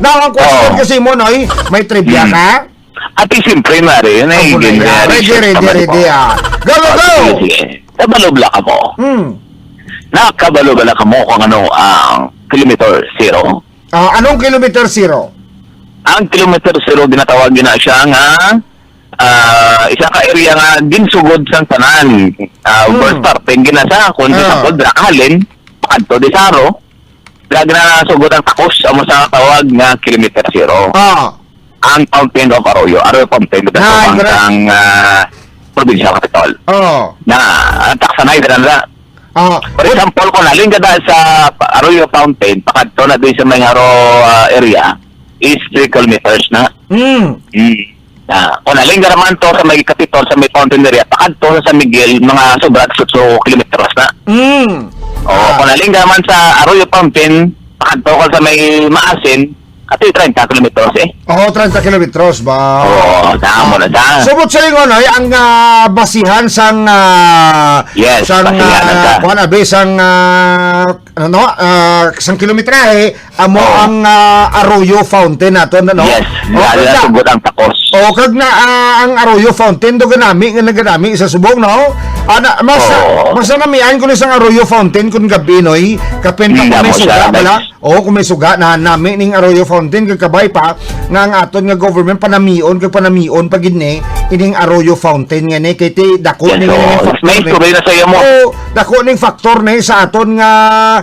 Now, ang question kasi mo, Noy, may trivia ka? At siyempre, Mari, yun ay Ready, ah. Go! Sige. Kabalubla ka mo. Nakabalubla ka mo kung ano ang kilometer zero. Anong kilometer zero? Ang kilometer zero, ginatawag na siya nga isa ka area nga ginsugod sang tanan. First starting ginasa kung sa Podra Allen, Pakadto de Saro, ginasugod ang takos amo sa tawag nga kilometer zero. Ang Fountain of Arroyo Fountain ginatawag ang provincial capital. Na taksanay na. For example, kung naling kada sa Arroyo Fountain, Pakadto na doon sa may area, is 3 kilometers na. Kung naling garaman to sa may Capitol, sa may fountain area, Pakadto sa San Miguel, mga sobrang 8 kilometers na. Kung naling garaman sa Arroyo Fountain, Pakadto sa may Maasin, at 30 kilometers 30 kilometers ba? Tama na sa. Subot sa lingon ay ang basihan sang yes, sang sang kilometrahe amo ang Arroyo Fountain nato no. Yes, sugod ang takos. Kag na ang Arroyo Fountain do ganami nga nagadami sa subong no. Mas namian ko ni sang Arroyo Fountain kun gabi noy kapen ka may suga bala. Kung may suga na nami ning Arroyo Fountain kag kabay pa nga ang aton nga government panamion pag ini ining Arroyo Fountain nga ni kay ti dako ning may tuloy na sa iyo mo. Dako ning factor ni sa aton nga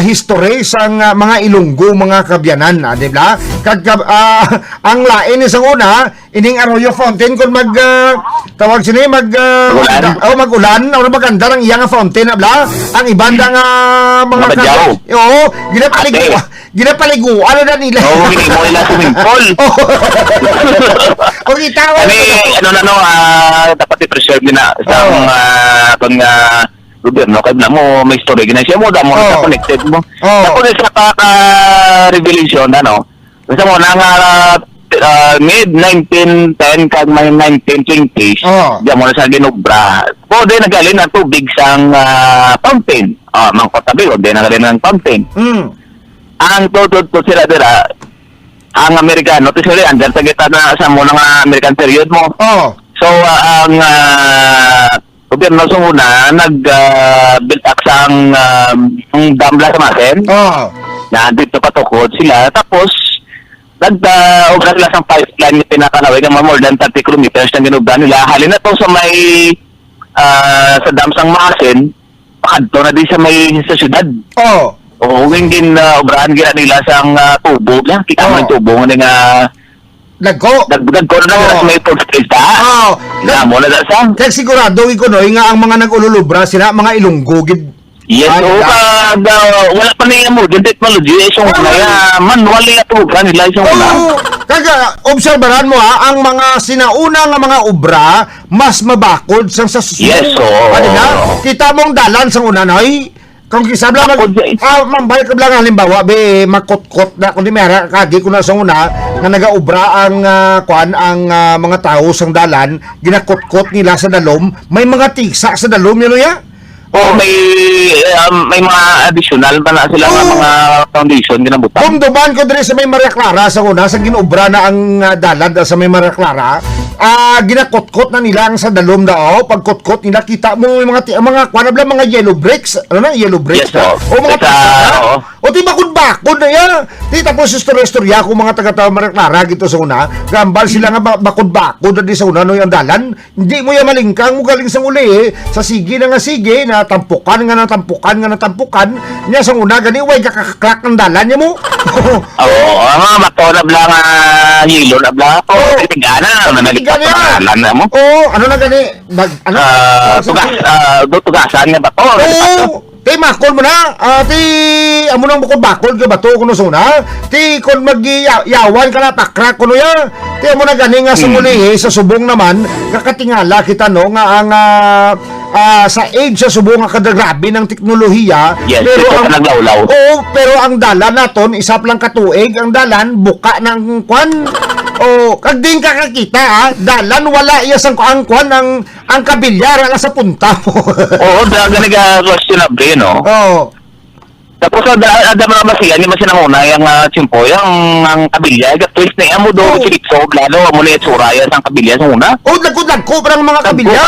history sang mga Ilonggo, mga Kabyanan, di ba? Kag ang lain isang una ining Arroyo Fountain kun tawag sini mag-ulan o maganda ang iyang fountain bla ang ibanda nga mga ginapaligo ano na nila hindi mo nila swimming pool dapat i-preserve nila sa itong gobyerno kaya na mo may story ginasya mo damo sa connected mo tapos sa revelation gusto mo na nga mid-1910 kag may 1920s diyan mo na sa ginubra pwede nagalin ang tubig sang fountain mangkotabi o di nagalin ang fountain ang tutod po sila dira ang Amerikano to sila andyan sa kita na sa mo ng American period mo so ang gobyerno sa una nag-build up sang damla sa masin na dito patukod sila tapos nag-obra sila sa pipeline na pinakanaway ng more than 30 kilometers na ginubra nila. Halin na to sa may sa dam sang Maasin, Pakadto na din sa may sa syudad. Din obrahan gina nila sang tubo lang. Kita mo yung tubo nga Nagko na sa may food street na mo na sa. Kaya sigurado ikonoy nga ang mga nag-ululubra sila mga Ilonggo yes, wala pa niya mo yung technology isang kaya manual niya ito kanila isang wala. Kaga obserbaran mo ang mga sinauna nga mga obra mas mabakod sa susunod. Yes, kita mong dalan sa una noy kung kisabla mambay ka lang halimbawa be makot-kot na kundi mera kagi ko na sa una nga nagaobra ang mga tao sang dalan ginakot-kot nila sa dalom may mga tigsa sa dalom yun ya. May mga additional pa na sila mga foundation ginabutan. Kung duman ko diri sa may Maria Clara sa una sa ginobra na ang dalan sa may Maria Clara, ginakot-kot na nila ang sa dalom dao. Pagkot-kot nila kita mo mga kwanabla mga yellow bricks, yellow bricks. Yes, o mga o di bakod na yan. Di tapos istorya ko mga taga Maria Clara gito sa una, gambal sila nga bakod-bakod na di sa una no yung dalan. Hindi mo yan malingkang mo galing sa uli sa sige na nga sige na tampukan niya sa una gani way kakakrak ng dalan niya mo. Matonab lang hilo na bla po tigana dalan na mo ano na gani tugasan nga ba to ti makol mo na ti amo nang bakol ka bato kuno suna ti kon magyawan ka na takrak kuno ya ti amo na gani nga sa muli sa subong naman kakatingala kita no nga ang sa age sa subong nga kadagrabe ng teknolohiya pero ang naglawlaw pero ang dalan naton isap lang katuig ang dalan buka ng kwan kag din kakakita dalan wala iya sang ang kwan ang kabilyar nga sa punta mo dagan nga questionable no Tapos ada mga masiyan, ni masinanguna yung simpo, ang kabilya, twist na yan mo do, silikso, lalo mo na itsura yan ang kabilya sa una. Dagko parang mga kabilya.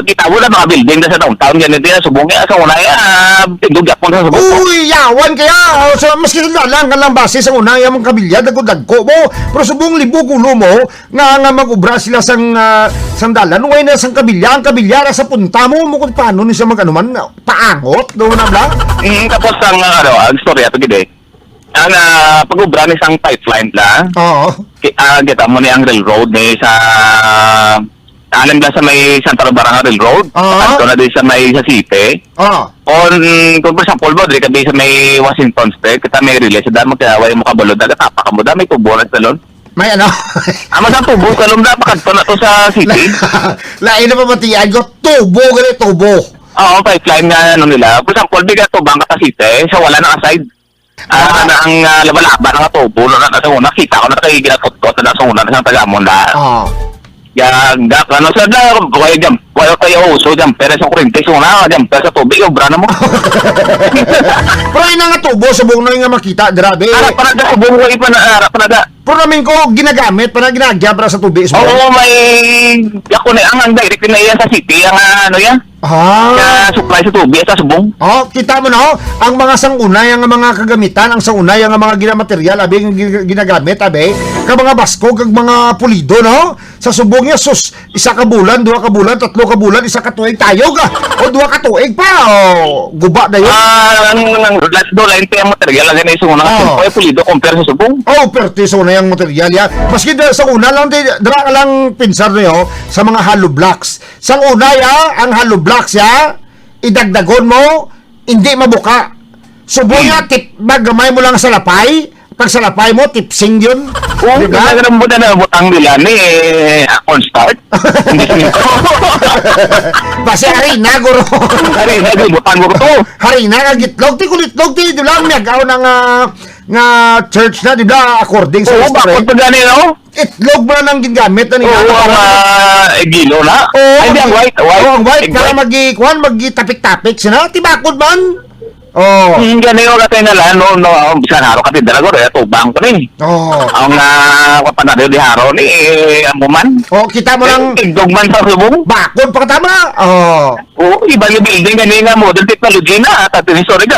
Kita mo na mga building na sa downtown, yan ito, subong yan sa una yan, tindugyak mo sa subong. Uy, yawan kaya. So, maski lang base sa una yung mga kabilya, dagko mo. Pero subong libo kulo mo, nga mag-ubra sila sang sandalan, way na sang kabilya, ang kabilya na sa punta mo, kung paano ni siya mag-anuman, paangot, doon na bla. Tapos ang storya ito gede. Ang pag-ubra ni sang pipeline la. Oo. Kita mo ni ang railroad ni sa alam ba sa may Santa Barbara Railroad? Ito na din sa may sa city. Kung for example mo, dili ka sa may Washington State, kita may relay sa damo kaya way mo kabalo dagat tapa ka mo da may tubo na talon. May ano? Ama sa tubo kalom da pakadto na to sa city. Lain na pamatiyan ko, tubo gani tubo. Oo, pipeline nga ano nila. For example, bigat to bangka sa city, sa wala na aside. Ang labalaba ng tubo na sa una, kita ko na kay ginatot-tot na sa una sa tagamon da. Yan, ano sa na, kaya kayo uso dyan, pero sa kurente, so na, dyan, pero sa tubig, obra na mo. Pero yun nga tubo, subong na yung nga makita, grabe. Harap pa na da, subong ko harap pa na da. Pero namin ko, ginagamit, para ginagya para sa tubig. Oo, may, ako na, ang direct na yan sa city, ang ano yan, supply sa tubig, sa subong. Kita mo na, ang mga sangunay, ang mga kagamitan, ang sangunay, ang mga ginamaterial, abi, ginagamit, abi, ka mga basko, kag mga pulido, no? Sa subong niya, sus, isa ka bulan, dua ka bulan, tatlo ka bulan, isa ka tuig tayo ka, o dua ka tuig pa, o guba na yun. Ang lain pa yung material, ang ganyan yung una, pulido, compare sa subong. Pertiso na yung material yan. Maski sa una lang, dara ka lang pinsar nyo sa mga hollow blocks. Sa una ya, ang hollow blocks ya, idagdagon mo, hindi mabuka. Subong ya, magamay mo lang sa lapay. Pag sa lapay mo, tipsing yun. Diba? Kaya mo na butang nila ni on start. Basi harina, guro. Harina, butang mo to. Harina, gitlog, kulitlog, di lang, nagaw ng nga church na, di ba, according sa history. Bakit pa gani, no? Itlog mo na nang gingamit na nila. Ang gilo na? Ay, ang white. Ang white, kaya magitapik-tapik sila. Tibakod man. Gani yung katay nila, no, bisan haro katay dalago, tubang ko ni. Ang kapanado di haro ni, amuman. Kita mo lang. Tigdog man sa subong. Bakod pa katama. Iba yung building gani nga modern technology na, tatin sorry ka,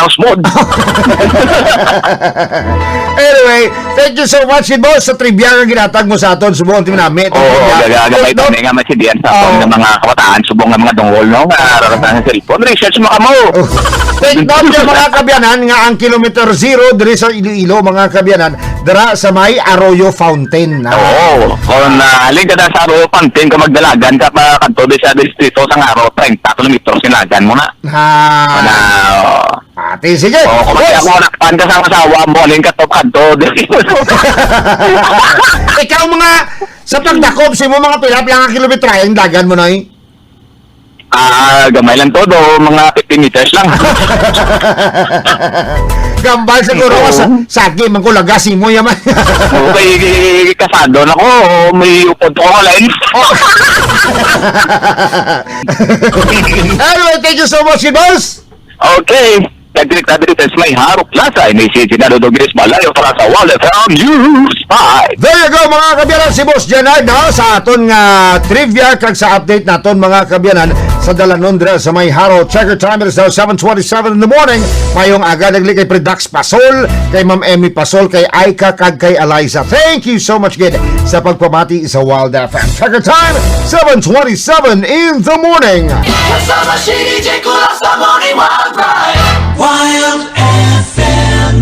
house mode. Anyway, thank you so much, boss, sa trivia nga ginatag mo sa aton. Subong namin namin. Gagagabay ito nga masidiyan sa aton ng mga kabataan, subong ng mga dungol, no? Raratan sa cellphone. Research mo ka mo. Take note yung mga kabyanan nga ang kilometer 0 diri sa Iloilo, mga kabyanan, dara sa may Arroyo Fountain. Kung halin ka na sa Arroyo Fountain, ka magdalagan ka pa kanto sa distrito sa Araw, 30 kilometers sinagan mo na. Ate, sige. Kung ako nakpan ka sa asawa mo, halin ka top kanto. Ikaw mga, sa pagdakop, si mo mga pilap lang ang kilometra, yung dagan mo na gamay lang todo, mga 15 meters lang. Gambal siguro ka sa sagi, mangkulagasin mo yaman. Okay, kasado na ko, may upod ko line. Anyway, thank you so much, boss. Okay. Nagdirik may Haro Plaza. Inisisi na Dodogris Malayo para sa Wall FM News 5. There you go, mga kabyanan. Si Boss Janard sa aton nga trivia kag sa update naton, mga kabyanan, sa Dalanon dira sa may Haro. Checker time, it is now 7:27 in the morning. Mayong aga nagli kay Predax Pasol, kay Ma'am Emmy Pasol, kay Aika kag kay Eliza. Thank you so much, kid, sa pagpamati sa Wild FM. Checker time, 7:27 in the morning. Kasama si DJ Kulang sa